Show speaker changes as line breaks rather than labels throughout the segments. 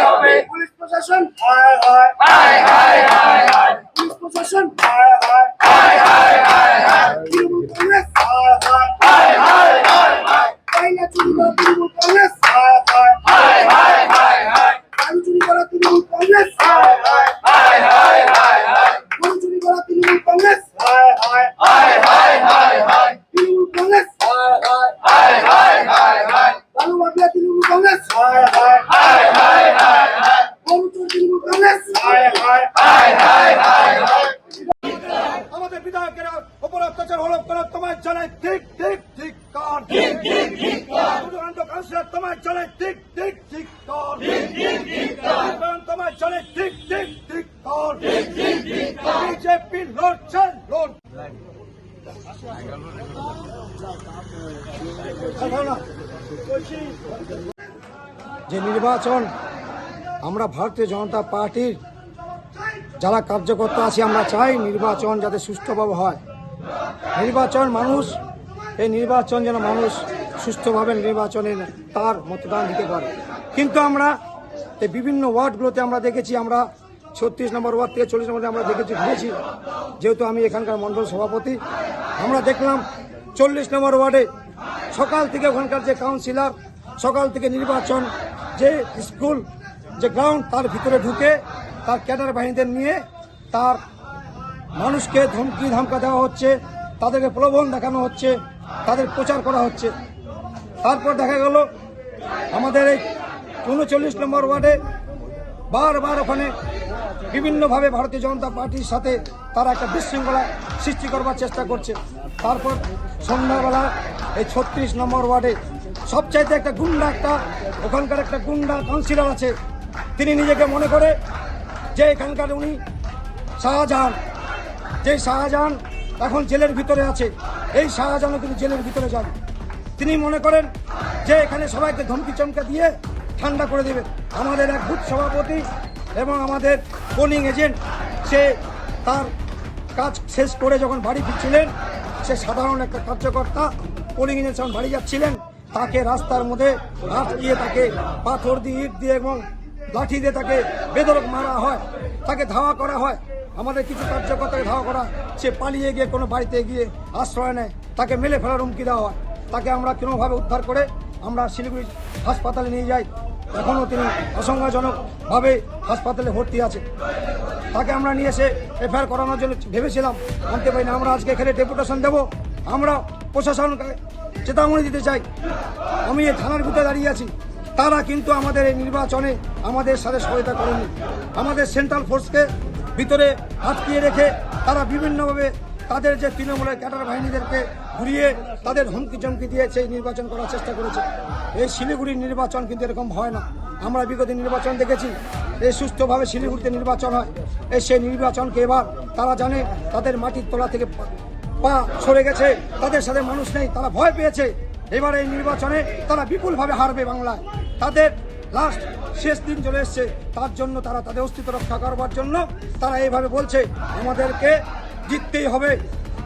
হবে
পুলিশ প্রশাসন হায় হায়
হায় হায় হায় হায়
পুলিশ প্রশাসন হায় হায়
হায় হায় হায় হায়
তৃণমূল কংগ্রেস হায় হায়
হায় হায় হায় হায়
কয়লা চুরি করা তৃণমূল কংগ্রেস হায় হায়
হায় হায় হায় হায়
বালু চুরি করা তৃণমূল কংগ্রেস হায় হায়
হায় হায় হায় হায়
গরু চুরি করা তৃণমূল কংগ্রেস হায় হায়
হায় হায় হায় হায়
তৃণমূল কংগ্রেস হায় হায়
হায় হায় হায় হায়
বালু মাফিয়া তৃণমূল কংগ্রেস হায় হায়
হায় হায় হায় হায়
গরু চোর তৃণমূল কংগ্রেস হায় হায়
হায় হায় হায় হায়
আমাদের বিধায়কেরা উপর অত্যাচার হলো করে তোমায় জানাই ঠিক ঠিক ঠিক কার
ঠিক ঠিক ঠিক কর
কাউন্সিলর তোমায় জানাই ঠিক ঠিক ঠিক কার
ঠিক ঠিক ঠিক কর
তোমায় জানাই ঠিক ঠিক ঠিক কার
ঠিক ঠিক ঠিক কর
বিজেপি লড়ছে লড় যে নির্বাচন আমরা ভারতীয় জনতা পার্টির যারা কার্যকর্তা আছি আমরা চাই নির্বাচন যাতে সুষ্ঠুভাবে হয়। নির্বাচন মানুষ এই নির্বাচন যেন মানুষ সুষ্ঠুভাবে নির্বাচনে তার মতদান দিতে পারে। কিন্তু আমরা এই বিভিন্ন ওয়ার্ডগুলোতে আমরা দেখেছি, আমরা 36 নম্বর ওয়ার্ড থেকে 40 নম্বরে আমরা ঘুরেছি, যেহেতু আমি এখানকার মণ্ডল সভাপতি। আমরা দেখলাম 40 নম্বর ওয়ার্ডে সকাল থেকে ওখানকার যে কাউন্সিলর সকাল থেকে নির্বাচন যে স্কুল যে গ্রাউন্ড তার ভিতরে ঢুকে তার ক্যাডার বাহিনীদের নিয়ে তার মানুষকে ধমকি ধামকা দেওয়া হচ্ছে, তাদেরকে প্রলোভন দেখানো হচ্ছে, তাদের প্রচার করা হচ্ছে। তারপর দেখা গেল আমাদের এই 39 নম্বর ওয়ার্ডে বারবার ওখানে বিভিন্নভাবে ভারতীয় জনতা পার্টির সাথে তারা একটা বিশৃঙ্খলা সৃষ্টি করবার চেষ্টা করছে। তারপর সন্ধ্যাবেলা এই 36 নম্বর ওয়ার্ডে সবচাইতে একটা ওখানকার একটা গুন্ডা কাউন্সিলর আছে, তিনি নিজেকে মনে করে যে এখানকার উনি শাহজাহান, যে শাহজাহান এখন জেলের ভিতরে আছে, এই শাহজাহানও তিনি জেলের ভিতরে যান। তিনি মনে করেন যে এখানে সবাইকে ধমকি চমকা দিয়ে ঠান্ডা করে দেবে। আমাদের এক বুথ সভাপতি এবং আমাদের পোলিং এজেন্ট সে তার কাজ শেষ করে যখন বাড়ি ফিরছিলেন, সে সাধারণ একটা কার্যকর্তা পোলিং এজেন্ট যখন বাড়ি যাচ্ছিলেন, তাকে রাস্তার মধ্যে আটকিয়ে তাকে পাথর দিয়ে ইট দিয়ে এবং লাঠি দিয়ে তাকে বেধড়ক মারা হয়, তাকে ধাওয়া করা হয়। আমাদের কিছু কার্যকর্তাকে ধাওয়া করা, সে পালিয়ে গিয়ে কোনো বাড়িতে গিয়ে আশ্রয় নেয়, তাকে মেলে ফেলার হুমকি দেওয়া হয়। তাকে আমরা কোনোভাবে উদ্ধার করে আমরা শিলিগুড়ি হাসপাতালে নিয়ে যাই। এখনও তিনি আশঙ্কাজনকভাবে হাসপাতালে ভর্তি আছে। তাকে আমরা নিয়ে এসে এফআইআর করানোর জন্য ভেবেছিলাম, আনতে পারি না। আমরা আজকে এখানে ডেপুটেশন দেব, আমরা প্রশাসনকে চেতাবনী দিতে চাই। আমি এই থানার ভিতরে দাঁড়িয়ে আছি, তারা কিন্তু আমাদের এই নির্বাচনে আমাদের সাথে সহায়তা করেনি। আমাদের সেন্ট্রাল ফোর্সকে ভিতরে আটকিয়ে রেখে তারা বিভিন্নভাবে তাদের যে তৃণমূলের ক্যাডার বাহিনীদেরকে ঘুরিয়ে তাদের হুমকি চমকি দিয়ে সেই নির্বাচন করার চেষ্টা করেছে। এই শিলিগুড়ির নির্বাচন কিন্তু এরকম হয় না। আমরা বিগত নির্বাচন দেখেছি, এই সুষ্ঠুভাবে শিলিগুড়িতে নির্বাচন হয়। সেই নির্বাচনকে এবার তারা জানে তাদের মাটির তলা থেকে পা সরে গেছে, তাদের সাথে মানুষ নেই, তারা ভয় পেয়েছে। এবার এই নির্বাচনে তারা বিপুলভাবে হারবে বাংলায়। তাদের লাস্ট শেষ দিন চলে এসছে, তার জন্য তারা তাদের অস্তিত্ব রক্ষা করবার জন্য তারা এইভাবে বলছে আমাদেরকে জিততেই হবে।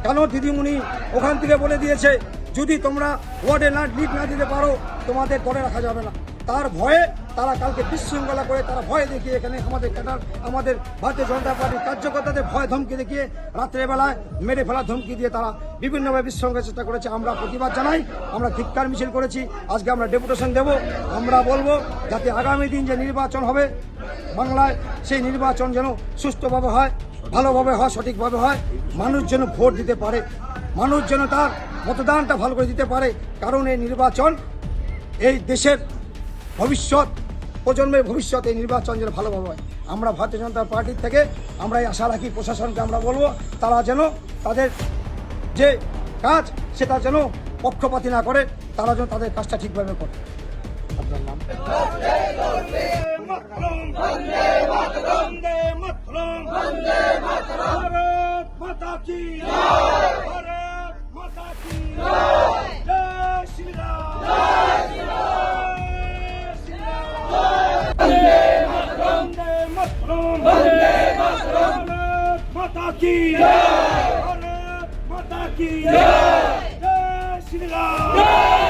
কেন দিদিমণি ওখান থেকে বলে দিয়েছে যদি তোমরা ওয়ার্ডে লিড না দিতে পারো তোমাদের ধরে রাখা যাবে না। তার ভয়ে তারা কালকে বিশৃঙ্খলা করে তারা ভয় দেখিয়ে এখানে আমাদের ভারতীয় জনতা পার্টির কার্যকর্তাদের ভয় ধমকি দেখিয়ে রাত্রেবেলায় মেরে ফেলার ধমকি দিয়ে তারা বিভিন্নভাবে বিশৃঙ্খলার চেষ্টা করেছে। আমরা প্রতিবাদ জানাই, আমরা ধিক্কার মিছিল করেছি, আজকে আমরা ডেপুটেশন দেব। আমরা বলবো যাতে আগামী দিন যে নির্বাচন হবে বাংলায়, সেই নির্বাচন যেন সুষ্ঠুভাবে হয়, ভালোভাবে হয়, সঠিকভাবে হয়, মানুষ যেন ভোট দিতে পারে, মানুষ যেন তার মতদানটা ভালো করে দিতে পারে। কারণ এই নির্বাচন এই দেশের ভবিষ্যৎ, প্রজন্মের ভবিষ্যৎ, এই নির্বাচন যেন ভালোভাবে হয়। আমরা ভারতীয় জনতা পার্টির থেকে আমরা এই আশা রাখি, প্রশাসনকে আমরা বলবো তারা যেন তাদের যে কাজ সেটা যেন পক্ষপাতী না করে, তারা যেন তাদের কাজটা ঠিকভাবে করে। আপনার নাম? माता की भारत माता की जय श्री राम।